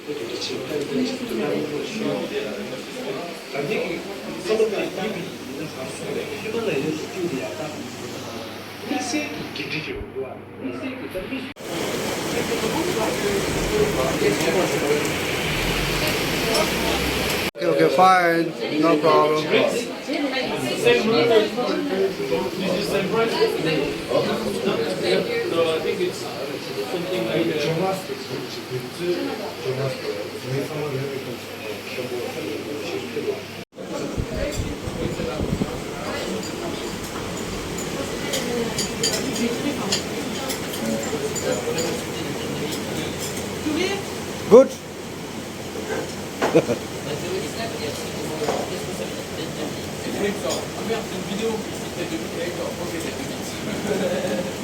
Okay, okay, fine, no problem. Good. Ah merde, c'est une vidéo. C'était 2000 d'accord. Ok, c'est 2000.